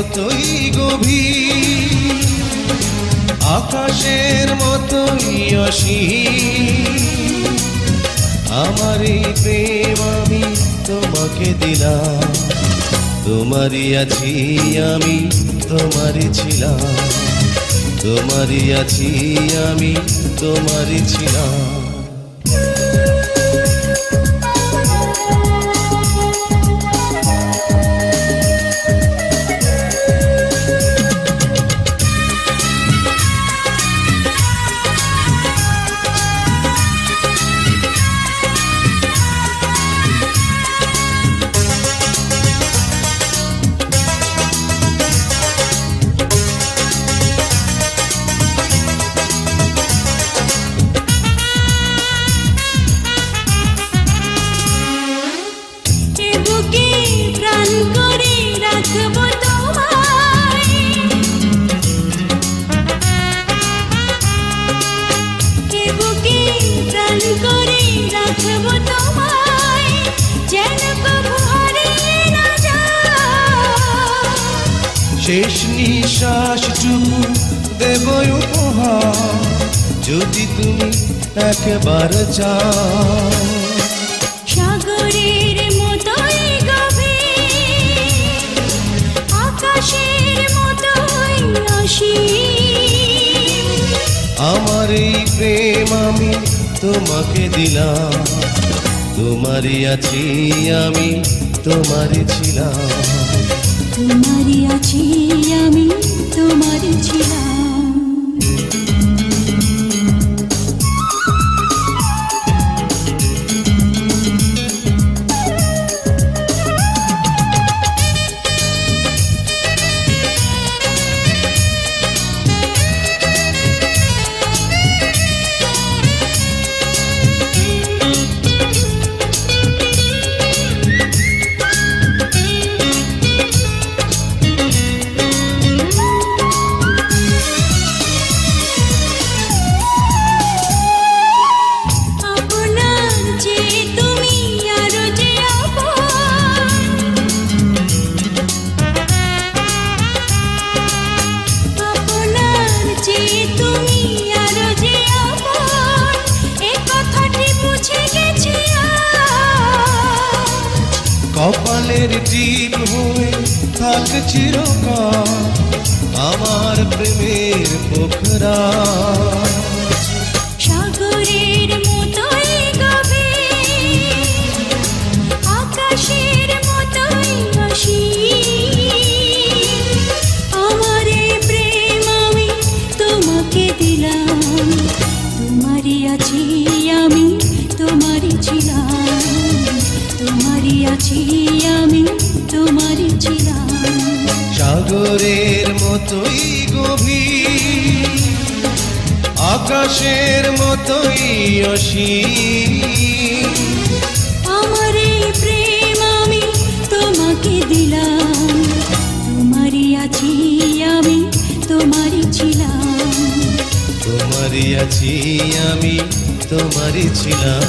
মতোই গভীর, আকাশের মতোই অসীম। আমার এই প্রেম আমি তোমাকে দিলাম, তোমারই আছি আমি, তোমারই ছিলাম, তোমারই আছি আমি, তোমারই ছিলাম। শেষ নিঃশ্বাসটুকু দেব উপহার, যদি তুমি একবার চাও। সাগরের মতোই গভীর, আকাশের মতোই অসীম। আমার এই প্রেম আমি তোমাকে দিলাম, তোমারই আছি আমি, তোমারই ছিলাম, তোমারই আছি আমি, তোমারই ছিলাম। কপালের টিপ হয়ে থাক চিরকাল আমার প্রেমের পোখরা। সাগরের মতোই গভীর, আকাশের মতোই অসীম। আমার এই প্রেম আমি তোমাকে দিলাম, তোমারই আছি আমি, তোমারই ছিলাম, তোমারই আছি আমি, তোমারই ছিলাম। সাগরের মতোই গভীর, আকাশের মতোই অসীম। আমার এই প্রেম আমি তোমাকে দিলাম, তোমারই আছি আমি, তোমারই ছিলাম, তোমারই আছি আমি, তোমারই ছিলাম।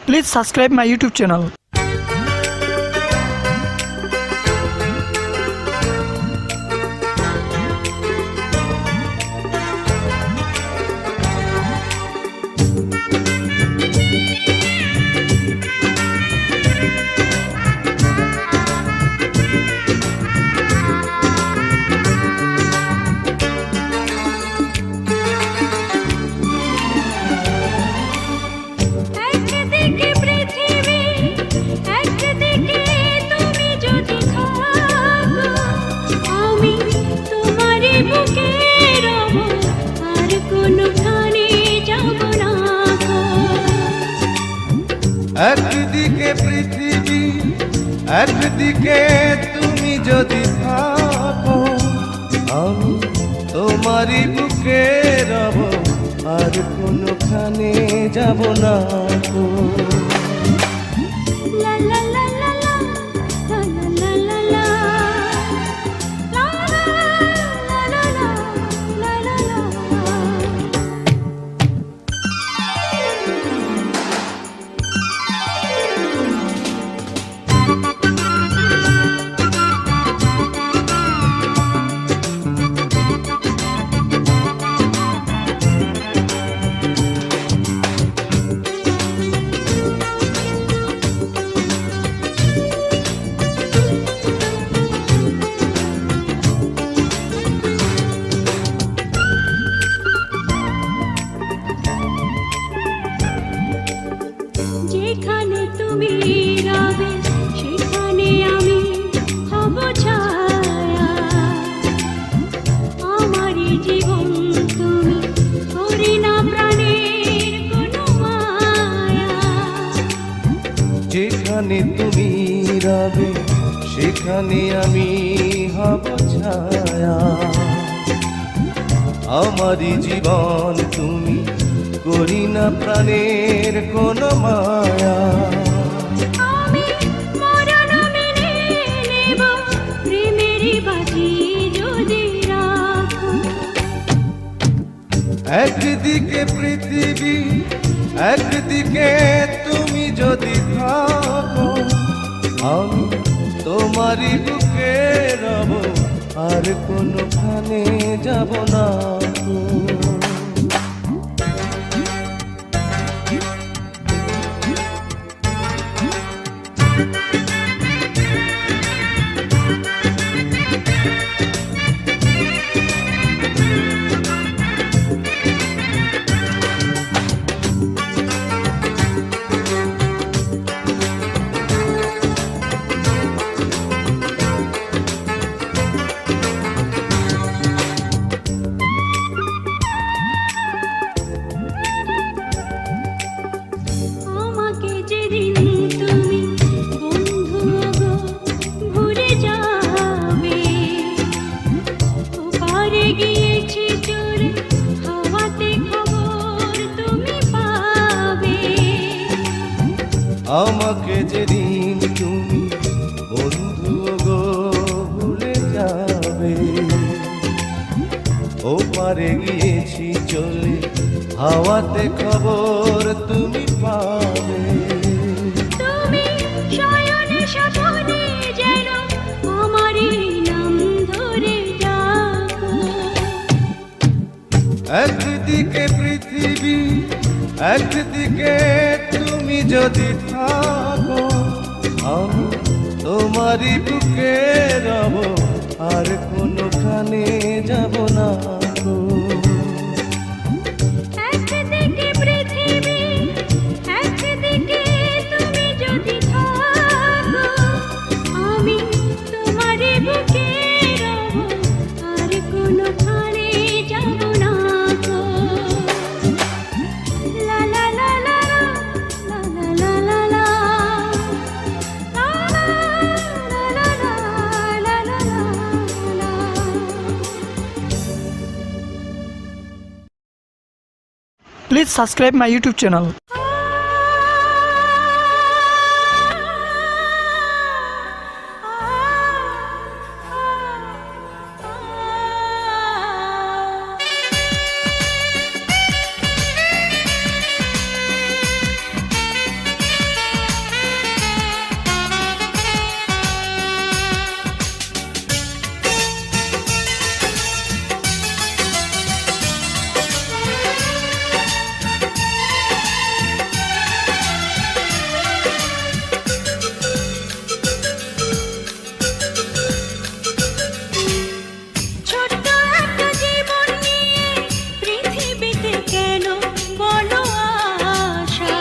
Please subscribe my YouTube channel. একদিকে পৃথিবী, একদিকে তুমি যদি থাকো, আমি তোমারই বুকে রব, আর কোনোখানে যাব না গো। যেখানে তুমি রবে সেখানে আমি হব ছায়া। আমারই জীবন তুমি, করি না প্রাণের কোনো মায়া। আমি মরণ মেনে নেব, প্রেমেরই বাজি যদি রাখো। একদিকে পৃথিবী, একদিকে তুমি যদি থাকো, আমি তোমারই বুকে রব, আর কোনোখানে যাব না গো। আমাকে যেদিন তুমি বন্ধু গো ভুলে যাবে, ওপারে গিয়েছি চলে হাওয়াতে খবর তুমি পাবে। আমাকে যেদিন তুমি বন্ধু গো ভুলে যাবে, ও পারে গিয়েছি চলে হাওয়াতে খবর তুমি পাবে। তুমি শয়নে স্বপনে যেন আমারই নাম ধরে ডাকো। একদিকে পৃথিবী, একদিকে তুমি যদি থাকো, আমি তোমারই বুকে রব, আর কোনোখানে যাব না গো। একদিকে পৃথিবী, একদিকে তুমি যদি থাকো, আমি তোমারই বুকে রব, আর কোনোখানে যাব না গো। লা লা লা লা লা লা লা লা লা লা লা লা লা লা। Please subscribe my YouTube channel. ছোট্ট একটা জীবন নিয়ে পৃথিবীতে কেন বলো আশা,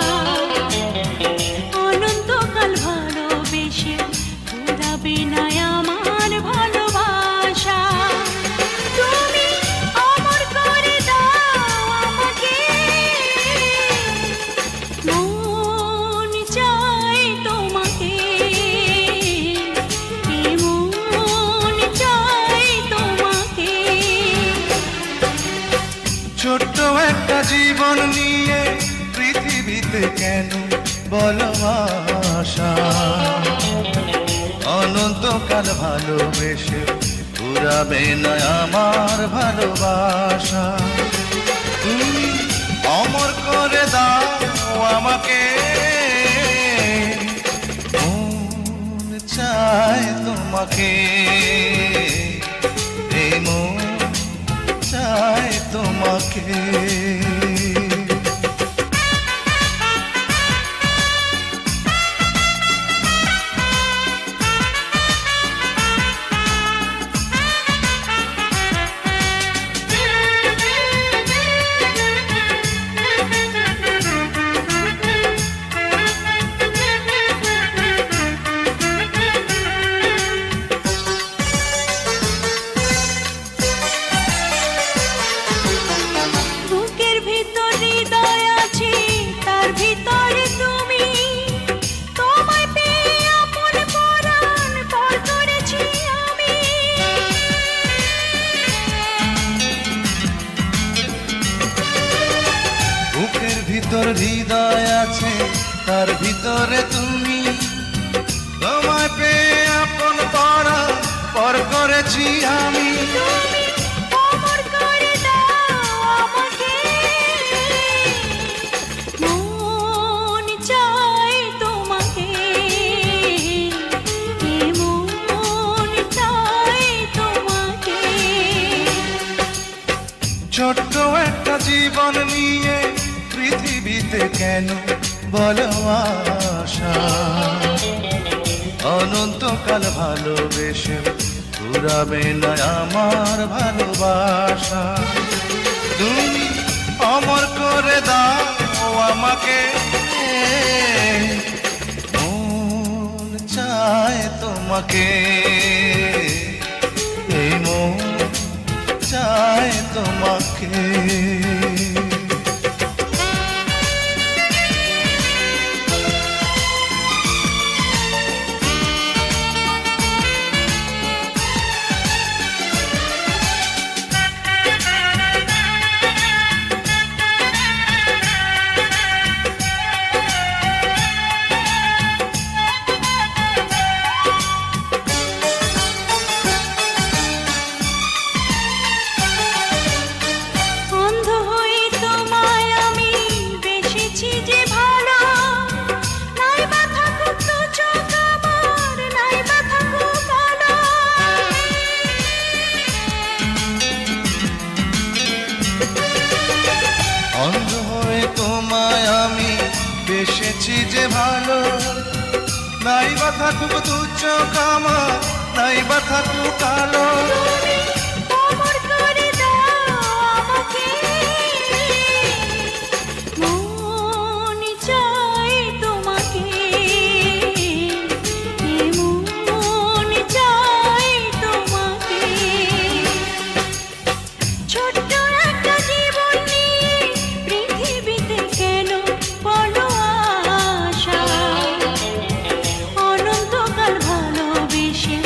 অনন্তকাল ভালোবেসে ফুরাবে না আমার ভালোবাসা। তুমি অমর করে দাও আমাকে, মন চাই তোমাকে, মন চাই তোমাকে। ছোট্ট একটা জীবন নিয়ে পৃথিবীতে কেন বলো আশা, অনন্তকাল ভালোবেসে পুরাবে না আমার ভালোবাসা। তুমি অমর করে দাও আমাকে, মন চায় তোমাকে, এই মন চায় তোমাকে। বুক করেছি আমি। তুমি অমর করে দাও আমাকে, মন চায় তোমাকে, মন চায় তোমাকে। ছোট্ট একটা জীবন নিয়ে পৃথিবীতে কেন বলো আশা, অনন্তকাল ভালোবেসে ফুরাবে না আমার ভালোবাসা। তুমি অমর করে দাও আমাকে, মন চায় তোমাকে, এই মন চায় তোমাকে। অন্ধ হয়ে তোমায় আমি বেসেছি যে ভালো, নাই বা থাকুক তো চোখ আমার, নাই বা থাকুক আলো। অন্ধ হয়ে তোমায় আমি বেসেছি যে ভালো, নাই বা থাকুক তুচ্ছ কামা, নাই বা থাকুক কালো। তুমি অমর করে দাও আমাকে, মন চায় তোমাকে, মন চায় তোমাকে। ছোট্ট একটা জীবন নিয়ে পৃথিবীতে কেন বলো আশা, অনন্তকাল ভালোবেসে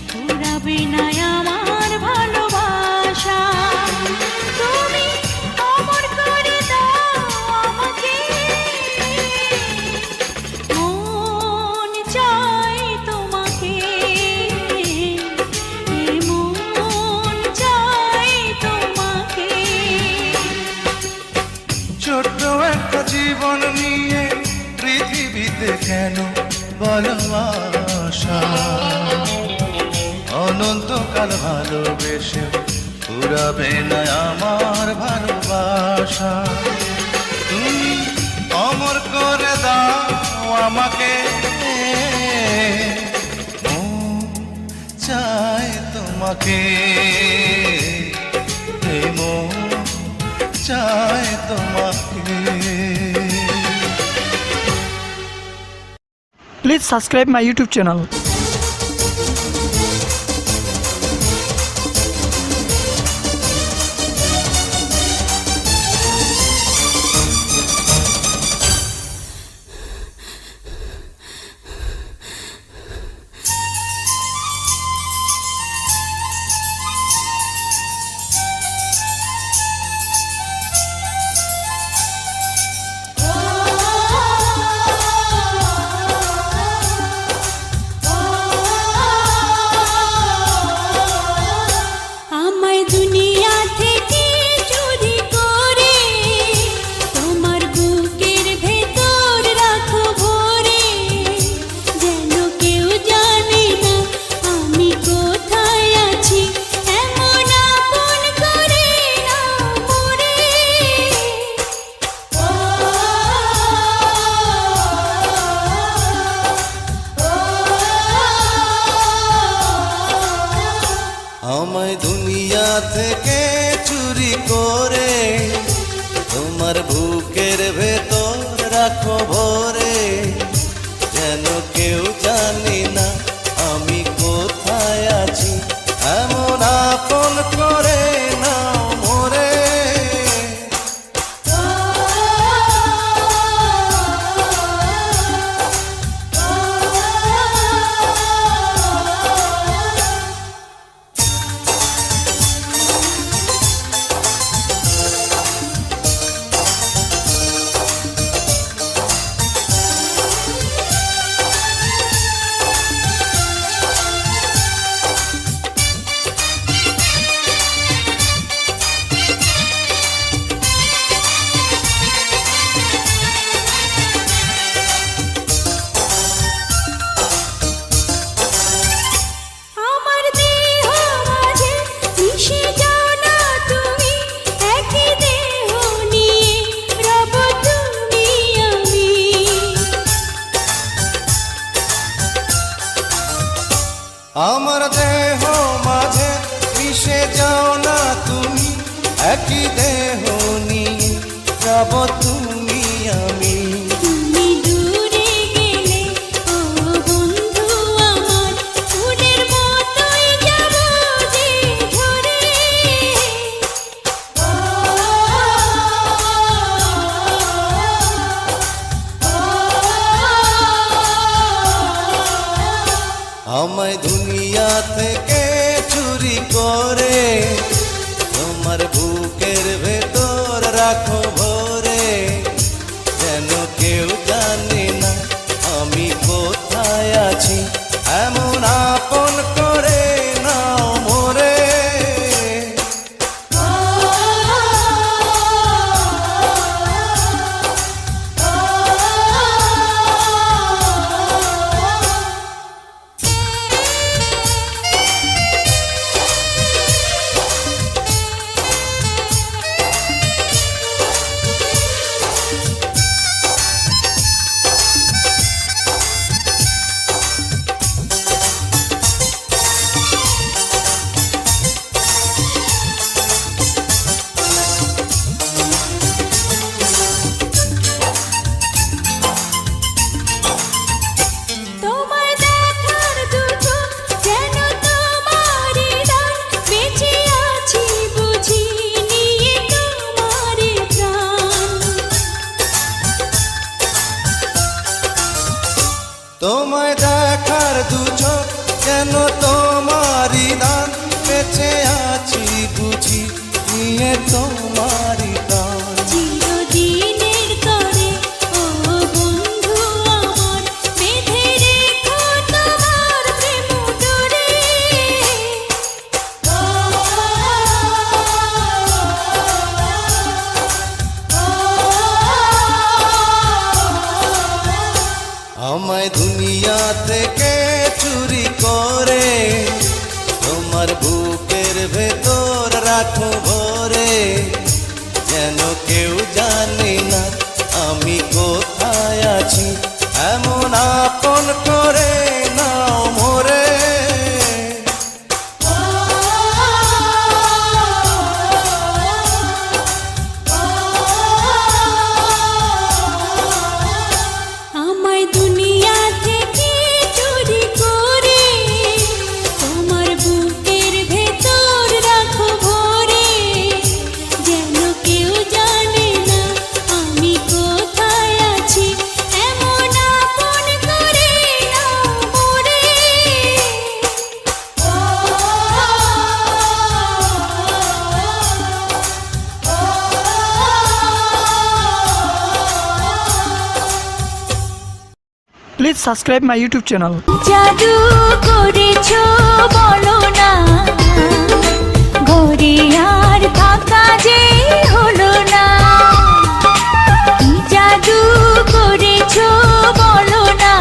ফুরাবে না আমার ভালোবাসা। তুমি অমর করে দাও আমাকে, মন চায় তোমাকে, মন চায় তোমাকে। ছোট্ট একটা জীবন নিয়ে পৃথিবীতে কেন বলো আশা, অনন্তকাল ভালোবেসে ফুরাবে না আমার ভালোবাসা। তুমি অমর করে দাও আমাকে, মন চায় তোমাকে, এই মন চায় তোমাকে। Please subscribe my YouTube channel. ও আমার দেহ মাঝে মিশে যাও না তুমি, একই দেহ নিয়ে যাব তুমি আমি। তুমি দূরে গেলে ও বন্ধু আমার, ফুলের মতোই যাব যে ঝরে। আমায় দুনিয়া থেকে চুরি করে তোমার বুকের ভেতর রাখো ভরে, যেন কেউ জানে না আমি কোথায় আছি, এমন আপন করে নাও মোরে। তোমায় দেখার দুটো যেন তোমারই দান, বেঁচে আছি বুঝি নিয়ে তোমারই প্রাণ। তোমায় দেখার দু চোখ কেন তোমারই দান, বেঁচে আছি বুঝি নিয়ে তোমারই দান। চিরদিনের তরে ও বন্ধু আমার, বেঁধে রেখো তোমার প্রেম ডোরে। আমায় দুনিয়া থেকে চুরি করে তোমার বুকের ভেতর রাখো ভরে, যেন কেউ জানে না আমি কোথায় আছি, এমন আপন করে নাও মোরে। আমায় দুনিয়া থেকে চুরি করে তোমার বুকের ভেতর রাখো ভরে, যেন কেউ জানে না আমি কোথায় আছি, এমন আপন করে নাও মোরে। Please subscribe my YouTube channel. জাদু করেছো বলো না, ঘরে আর থাকা যে হলো না। কি জাদু করেছো বলো না,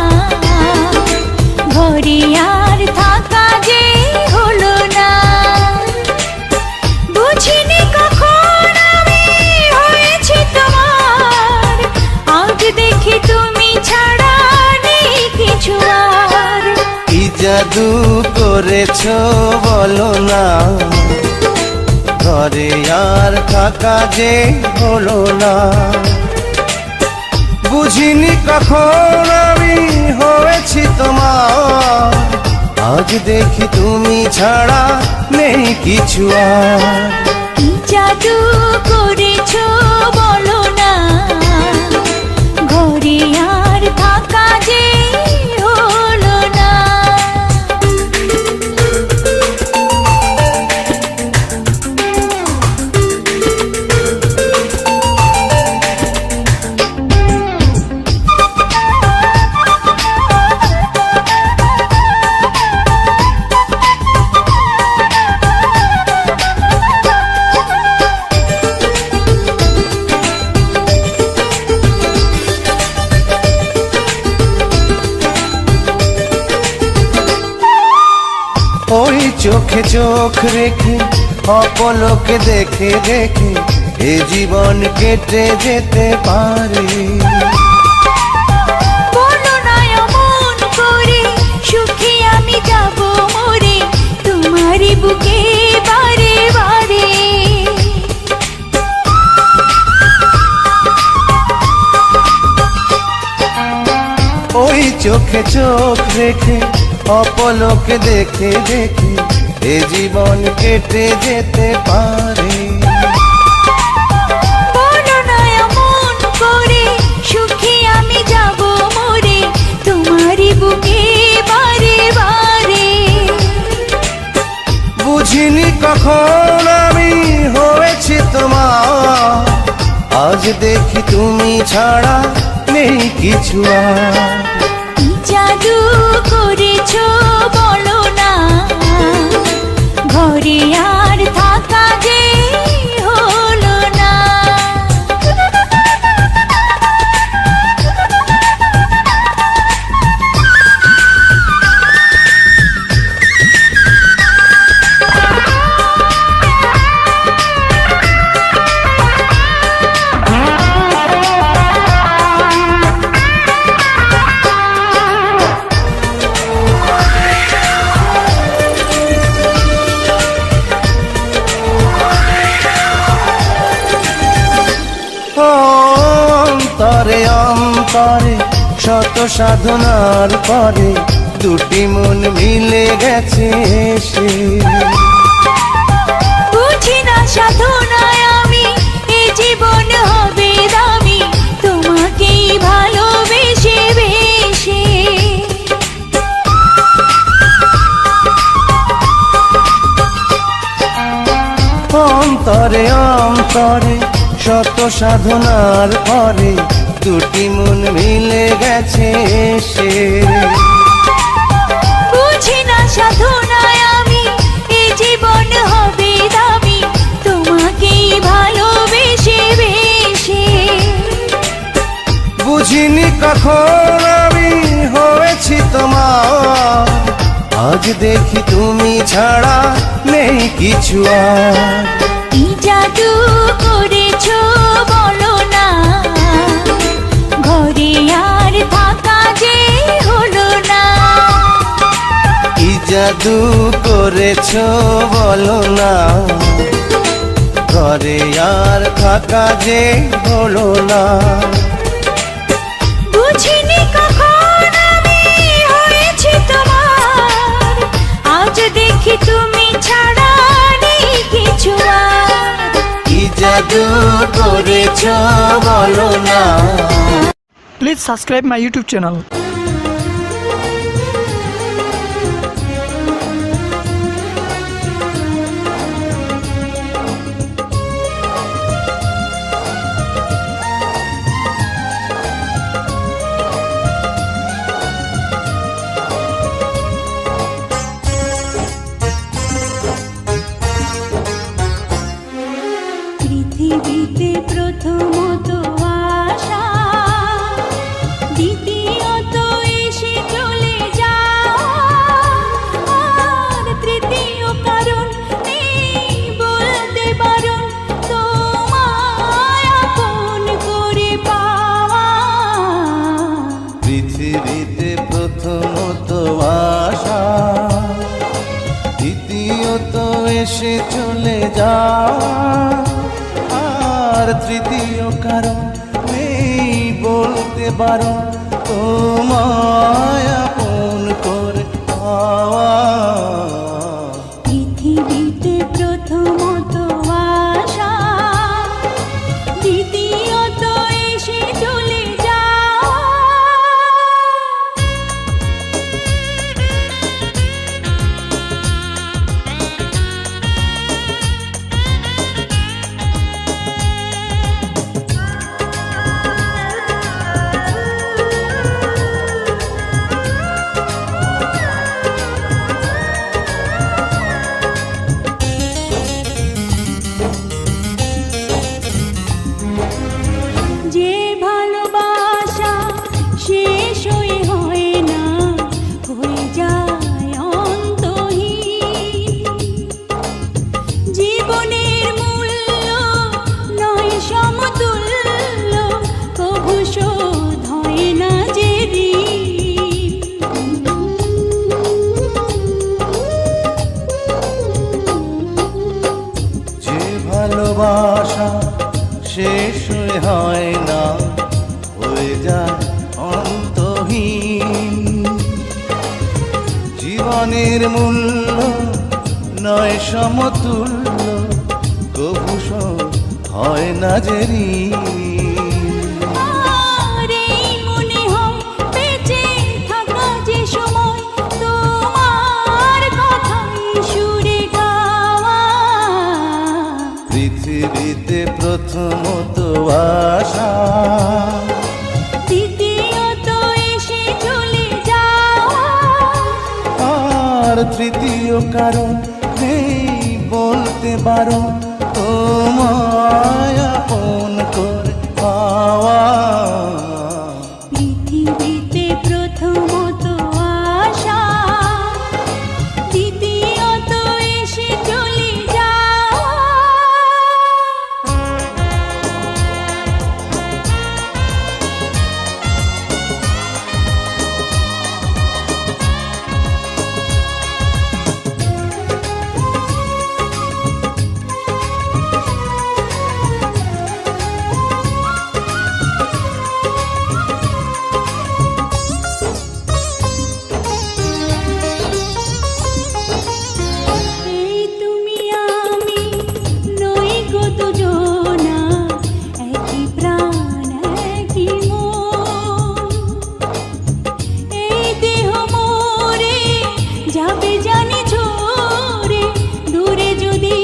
ঘরে আর থাকা যে হলো না। বুঝিনি কখন আমি হয়েছি তোমার, আজ দেখি তুমি ছাড়া নেই কিছু আর। কি জাদু করেছো বলো না, ঘরে আর থাকা যে হলো না। বুঝিনি কখন আমি হয়েছি তোমার, আজ দেখি তুমি ছাড়া নেই কিছু আর। কি জাদু করেছো বলো না, ঘরে আর থাকা যে হলো না। ওই চোখে চোখ রেখে অপলকে দেখে দেখে এ জীবন কেটে যেতে পারে। বলো না অমন করে, সুখী আমি যাব চোখে চোখ রেখে অপলকে দেখে দেখে এ জীবন কেটে যেতে পারে। বলো না এমন করে, সুখী আমি যাব মরে তোমারই বুকে বারে বারে। বুঝিনি কখন আমি হয়েছি তোমার, আজ দেখি তুমি ছাড়া নেই কিছু আর। কি জাদু করেছো বলো না, ঘরে আর থাকা যে হলো না। অন্তরে অন্তরে শত সাধনার পরে দুটি মন মিলে গেছে সে। বুঝি না সাধনায় আমি এ জীবন হবে দামি তোমাকেই ভালোবেসে বেশে। অন্তরে অন্তরে শত সাধনার পরে দুটি মন মিলে গেছে সে। বুঝি না সাধনায় আমি এ জীবন হবে দামি তোমাকেই ভালোবেসে বেশে। বুঝিনি কখন আমি হয়েছি তোমার, আজ দেখি তুমি ছাড়া নেই কিছু আর। কি জাদু করেছো বলো না, ঘরে আর থাকা যে হলো না। কি জাদু করেছো বলো না, ঘরে আর থাকা যে হলো না। বুঝিনি কখন আমি হয়েছি তোমার, আজ দেখি তুমি ছাড়া নেই কিছু আর। কি জাদু করেছো বলো না। Please subscribe my YouTube channel. পৃথিবীতে প্রথমত আশা, দ্বিতীয়ত এসে চলে যাওয়া, আর তৃতীয় কারণ নেই বলতে বারণ তোমায় আপন করে পাওয়া। পৃথিবীতে প্রথমত আশা, দ্বিতীয়ত এসে চলে যাওয়া, আর তৃতীয় কারণ নেই বলতে বারণ তোমায় আপন করে পাওয়া। পৃথিবীতে প্রথমত আশা, দ্বিতীয়ত এসে চলে যাওয়া। যে ভালোবাসা শেষ হয়ে হয় না, হয়ে যায় অন্তহীন। জীবনের মূল্য নয় সমতুল্য, কভু শোধ হয় না যে ঋণ। যে ভালোবাসা শেষ হয় না, হয়ে যায় অন্তহীন। প্রাণের মূল্য নয় সমতুল্য, কভু হয় না যে ঋণ। আর এই মনে হয় বেঁচে থাকা যে সময় তোমার কথাই সুরে গাওয়া। পৃথিবীতে প্রথমত আশা, দ্বিতীয়ত এসে চলে যাওয়া। আর তৃতীয় কারণ নেই বলতে বারণ, তোমায় আপন করে পাওয়া। পৃথিবীতে প্রথমত আশা, দ্বিতীয়ত এসে চলে যাওয়া। এই তুমি আমি নই গো দুজনা, একই প্রাণ একই মন। এই দেহ মোরে যাবে জানি ঝরে, দূরে যদি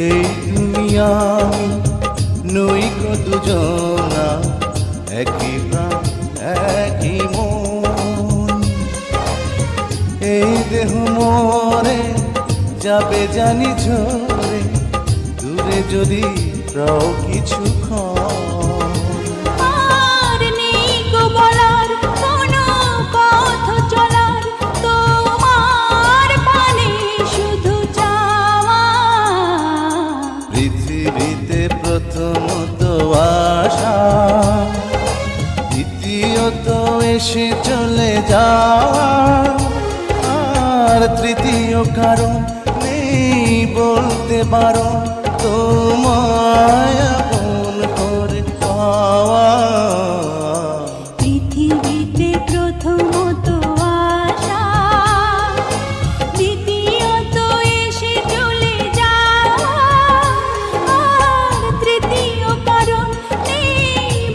এই তুমি আমি নই গো দুজনা, একই প্রাণ একই মন। এই দেহ মোরে যাবে জানি ঝরে, দূরে যদি রাও কিছুক্ষণ। আর নেই গো বলার কোনো পথ চলার, তোমার পানে শুধু চাওয়া। পৃথিবীতে প্রথমত আশা, দ্বিতীয়ত এসে চলে যাওয়া। আর তৃতীয় কারণ নেই বলতে বারণ, তোমায় আপন করে পাওয়া। পৃথিবীতে প্রথমত আশা, দ্বিতীয়ত এসে চলে যাওয়া। আর তৃতীয় কারণ নেই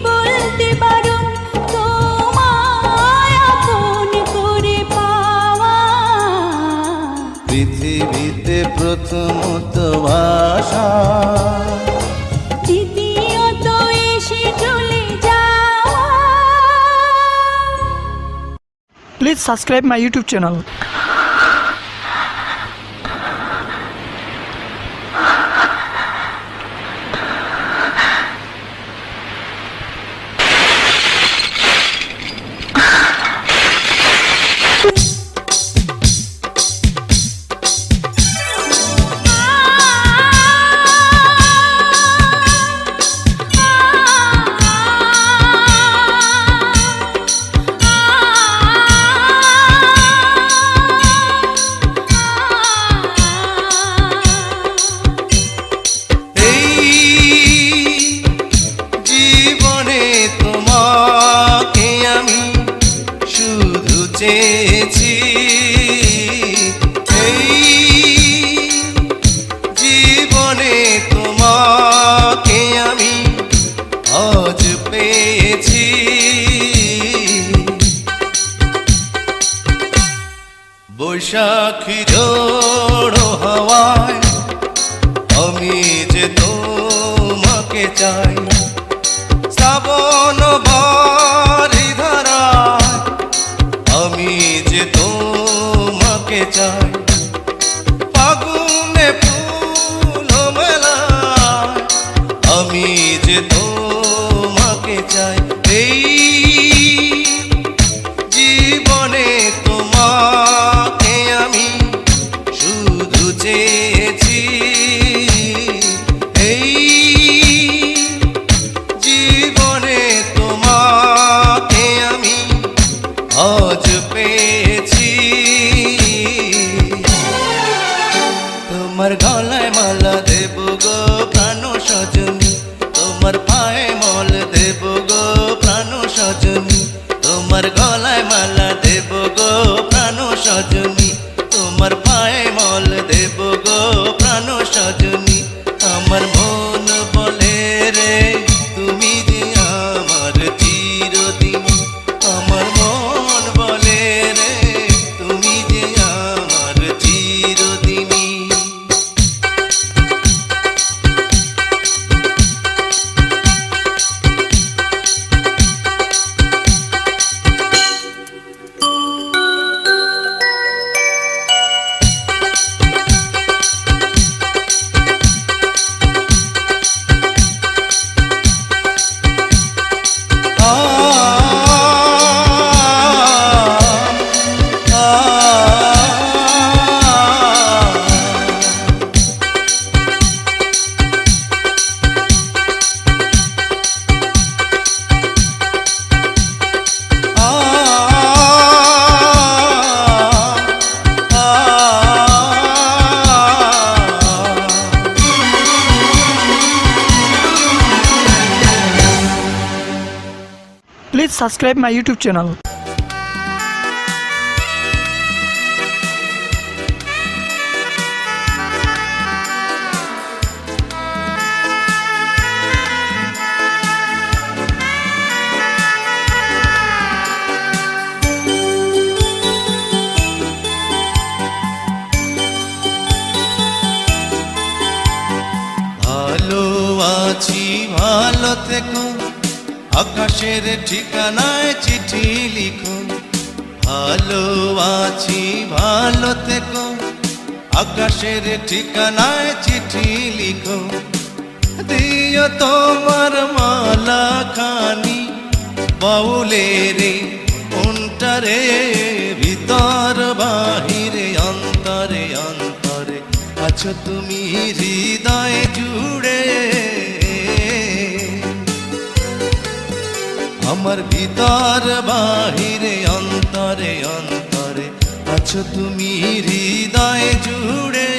বলতে বারণ, তোমায় আপন করে পাওয়া। পৃথিবীতে প্রথমত আশা, দ্বিতীয়ত এসে চলে যাওয়া। Please subscribe my YouTube channel. চেয়েছি এই জীবনে তোমাকে আমি আজ পেয়েছি। বৈশাখী ঝড়ো হাওয়ায় আমি যে তোমাকে চাই, শ্রাবণ বারি ধারায় আমি যে তোমাকে চাই, ফাগুনে ফুল মেলায় আমি যে তোমাকে চাই। এই জীবনে তোমাকে আমি শুধু চেয়েছি, এই জীবনে তোমাকে আমি আজ পেয়েছি। তোমার গলায় মালা দেব গো প্রাণ Sajani, Please subscribe my YouTube channel. ভালো আছি ভালো থেকো, আকাশের ঠিকানায় চিঠি লিখো। ভালো আছি ভালো থেকো, আকাশের ঠিকানায় চিঠি লিখো। দিও তোমার মালা খানি বাউলের মনটারে, ভিতর বাহিরে অন্তরে অন্তরে আছো তুমি হৃদয় জুড়ে। আমার ভিতর বাহিরে অন্তরে অন্তরে আছো তুমি হৃদয় জুড়ে।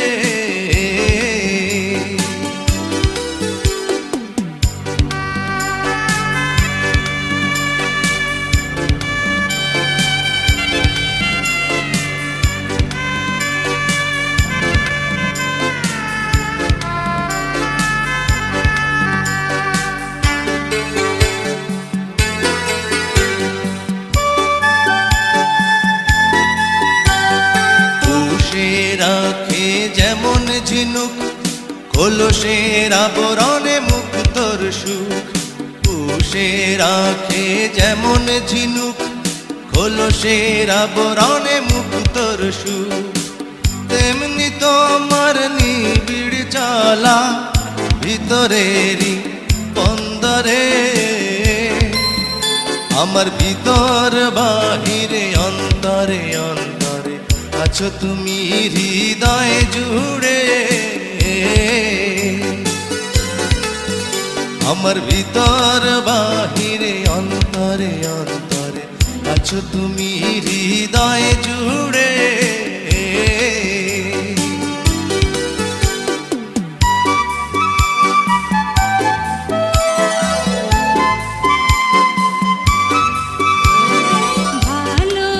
রাখে যেমন ঝিনুক, কলসের আবরণে মুক্তর সুখ। পুষে রাখে যেমন ঝিনুক, কলসের আবরণে মুক্তর সুখ। তেমনি তোমার নিবিড় চলা ভিতরেরই বন্দরে, আমার ভিতর বাহিরে অন্তরে অন্তরে আছো তুমি হৃদয় জুড়ে। আমার ভিতর বাহিরে অন্তরে অন্তরে আছো তুমি হৃদয় জুড়ে। ভালো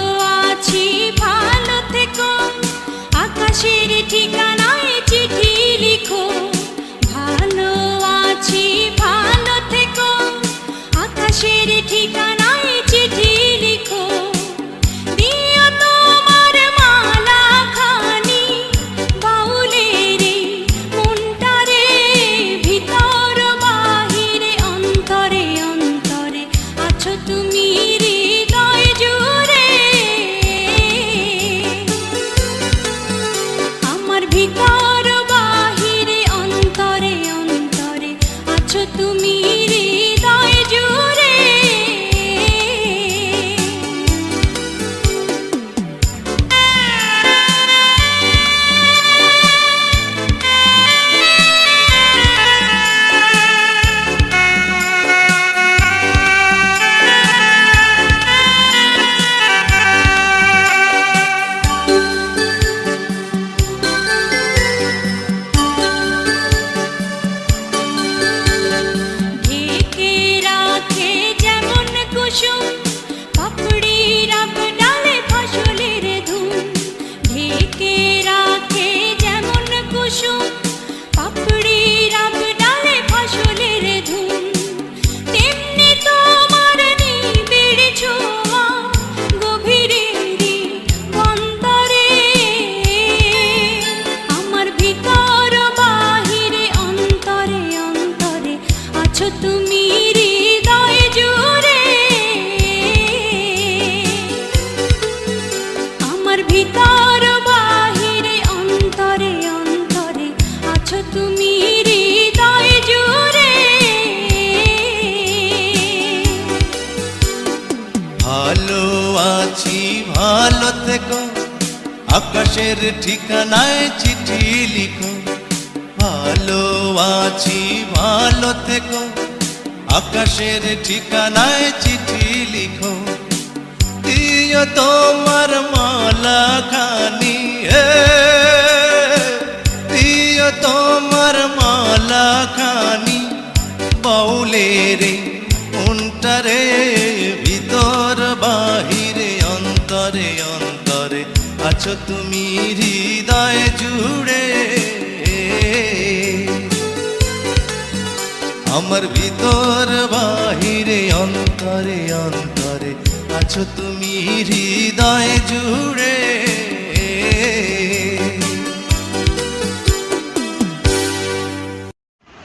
আছি ভালো থেকো, আকাশের ঠিকানায় চিঠি লিখো। ভালো আছি ভালো থেকো, আকাশের ঠিকানায় চিঠি লিখো। দিও তোমার মালা খানি বাউলের মনটারে, ভিতর বাহিরে অন্তরে অন্তরে আছো তুমি হৃদয় জুড়ে। আমার ভিতর বাহিরে অন্তরে অন্তরে আছো তুমি হৃদয় জুড়ে। ঢেকে রাখে যেমন কুসুম, পাপড়ির ডালে ফসলের ধুম। ঢেকে রাখে যেমন কুসুম, পাপড়ির ডালে ফসলের ধুম। তেমনি তোমার নিবিড় ছোঁয়া গভীরেরই বন্দরে, আমার ভিতর বাহিরে অন্তরে অন্তরে আছো তুমি হৃদয় জুড়ে। আমার ভিতর বাহিরে অন্তরে অন্তরে আছো তুমি হৃদয় জুড়ে। ভালো আছি ভালো থেকো, আকাশের ঠিকানায় চিঠি লিখো। ভালো আছি ভালো থেকো, আকাশের ঠিকানায় চিঠি লিখো। দিও তোমার মালা খানি, দিও তোমার মালা খানি বাউলের মনটারে, অন্তরে অন্তরে আছো তুমি হৃদয় জুড়ে, আমার ভিতর বাহিরে অন্তরে অন্তরে আছো তুমি হৃদয় জুড়ে।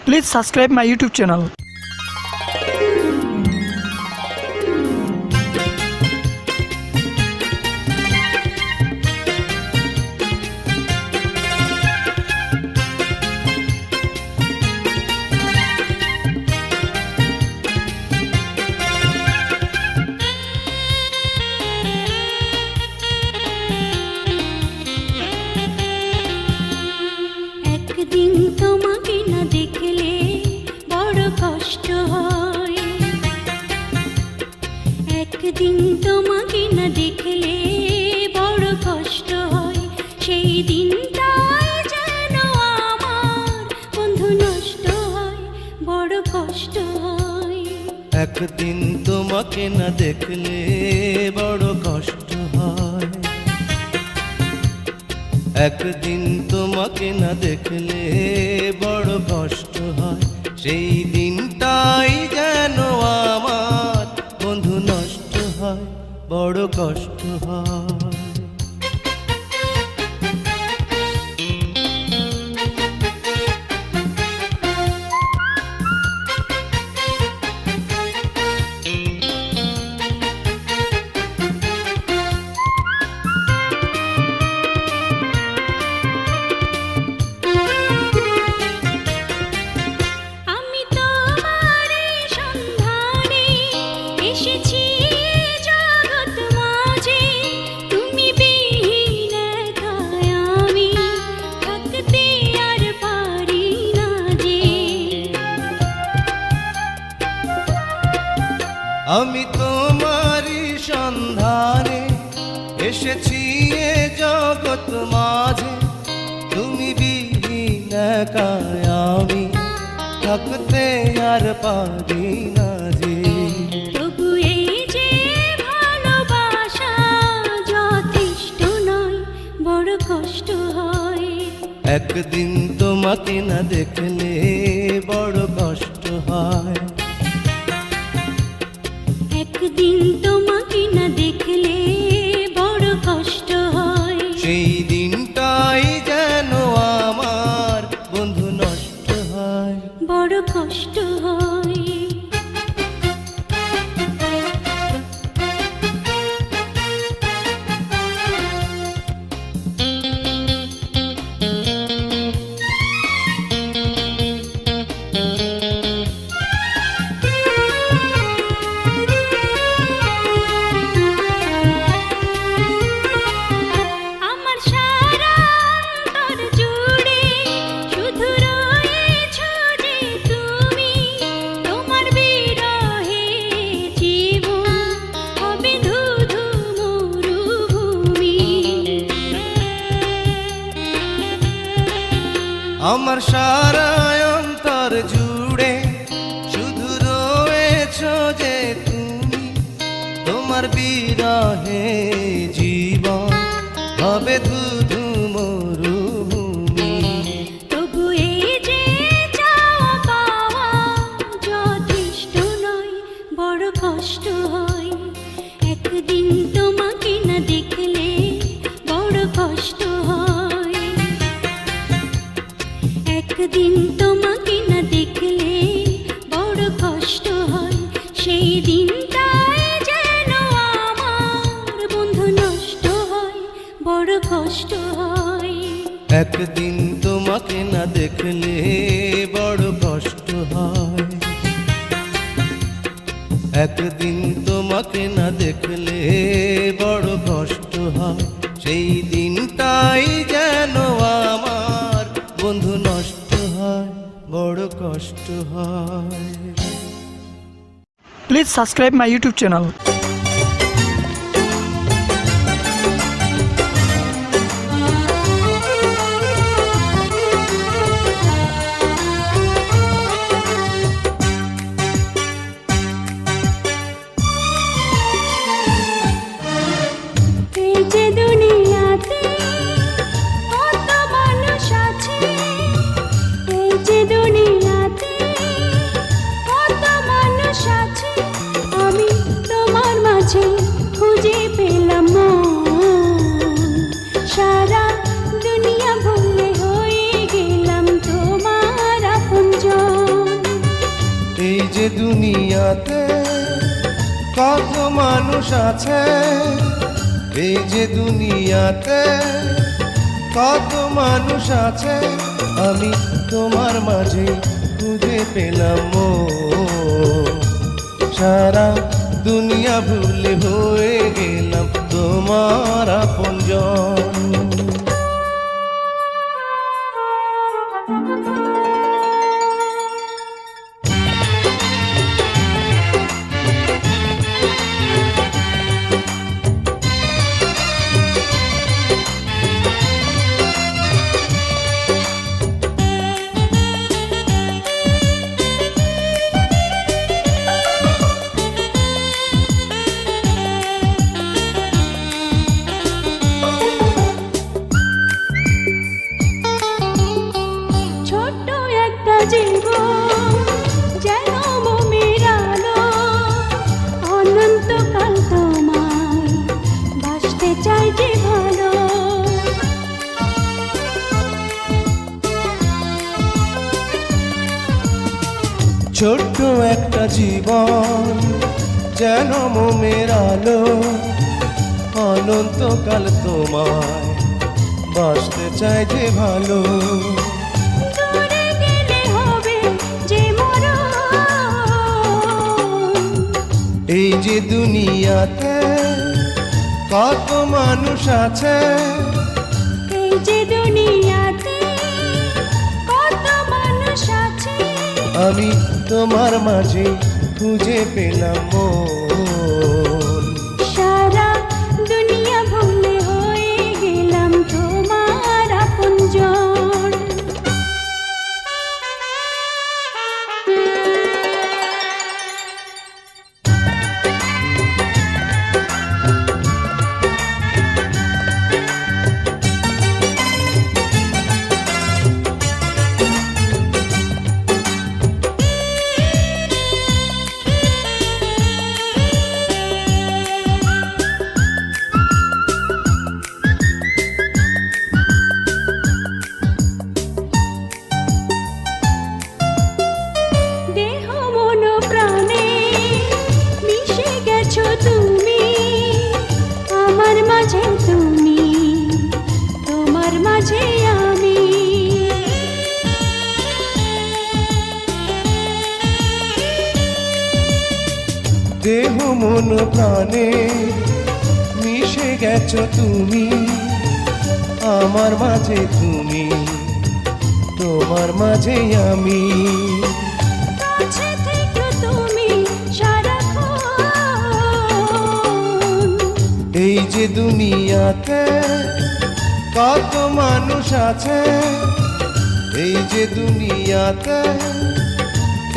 Please subscribe my YouTube channel. একদিন তোমাকে না দেখলে বড় কষ্ট হয়, একদিন তোমাকে না দেখলে বড় কষ্ট হয়, সেই দিনটাই যেন আমার বন্ধু নষ্ট হয়, বড় কষ্ট হয়। একদিন তোমাকে না দেখলে বড় কষ্ট হয়, একদিন তোমাকে না দেখলে বড় কষ্ট হয়, সেই দিনটাই যেন আমার বন্ধু নষ্ট হয়, বড় কষ্ট হয়। আমি তোমারই সন্ধানে এসেছি জগৎ মাঝে, তুমি বিহীন একাই আমি থাকতে আর পারি না যে। আমি তোমারই সন্ধানে এসেছি এ জগৎ মাঝে, তুমি বিহীন একাই আমি থাকতে আর পারি না যে। তবু এই যে ভালোবাসা যথেষ্ট নয়, বড় কষ্ট হয়। একদিন তোমাকে না দেখলে বড় কষ্ট হয়, একদিন তোমাকে না দেখলে বড় কষ্ট হয়, সেই দিনটাই যেন আমার বন্ধু নষ্ট হয়, বড় কষ্ট হয়। আমার সারা অন্তর জুড়ে শুধু রয়েছো যে তুমি, তোমার বিরহে জীবন হবে ধুধু মরুভূমি। আমার সারা অন্তর জুড়ে শুধু রয়েছো যে তুমি, তোমার বিরহে জীবন হবে ধুধু মরুভূমি। তবু এই যে চাওয়া পাওয়া যথেষ্ট নয়, বড় কষ্ট হয়। একদিন তোমাকে না দেখলে বড় কষ্ট হয়, একদিন তোমাকে না দেখলে বড় কষ্ট হয়, সেই দিনটাই যেন আমার বন্ধু নষ্ট হয়, বড় কষ্ট হয়। একদিন তোমাকে না দেখলে বড় কষ্ট হয়, একদিন তোমাকে না দেখলে বড় কষ্ট হয়, সেই দিনটাই যেন আমার বন্ধু নষ্ট হয়, বড় কষ্ট হয়। Please subscribe my YouTube channel. দুনিয়াতে কত মানুষ আছে, এই যে দুনিয়াতে কত মানুষ আছে, আমি তোমার মাঝে খুঁজে পেলাম মন। সারা দুনিয়া ভুলে হয়ে গেলাম তোমার আপনজন। ছোট্ট একটা জীবন যেন মোমের আলো, অনন্তকাল তোমায় বাসতে চাই যে ভালো। ছোট্ট একটা জীবন যেন মোমের আলো, অনন্তকাল তোমায় বাসতে চাই যে ভালো। দূরে গেলে হবে যে মরণ, এই যে দুনিয়াতে কত মানুষ আছে, এই যে দুনিয়াতে কত মানুষ আছে, আমি তোমার মাঝে খুঁজে পেলাম মন। সারা দুনিয়া ভুলে হয়ে গেলাম তোমার আপনজন। দেহ মন প্রাণে মিশে গেছো তুমি, আমার মাঝে তুমি, তোমার মাঝে আমি। দেহ মন প্রাণে মিশে গেছো তুমি, আমার মাঝে তুমি, তোমার মাঝে আমি। কাছে থেকো তুমি সারাক্ষণ, এই যে দুনিয়াতে কত মানুষ আছে, এই যে দুনিয়াতে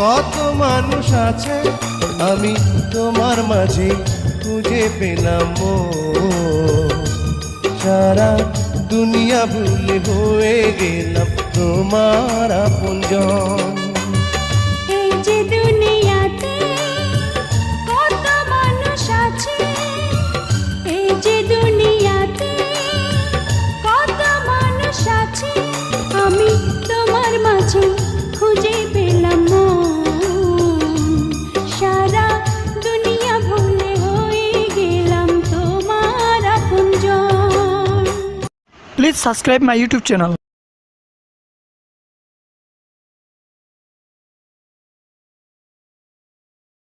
কত মানুষ আছে, আমি তোমার মাঝে খুঁজে পেলাম মন। সারা দুনিয়া ভুলে হয়ে গেলাম তোমার আপনজন। এই যে দুনিয়াতে কত মানুষ আছে, এই যে দুনিয়াতে কত মানুষ আছে, আমি তোমার মাঝে খুঁজে পেলাম মন। সারা দুনিয়া ভুলে হয়ে গেলাম তোমার আপনজন। Please subscribe my YouTube channel.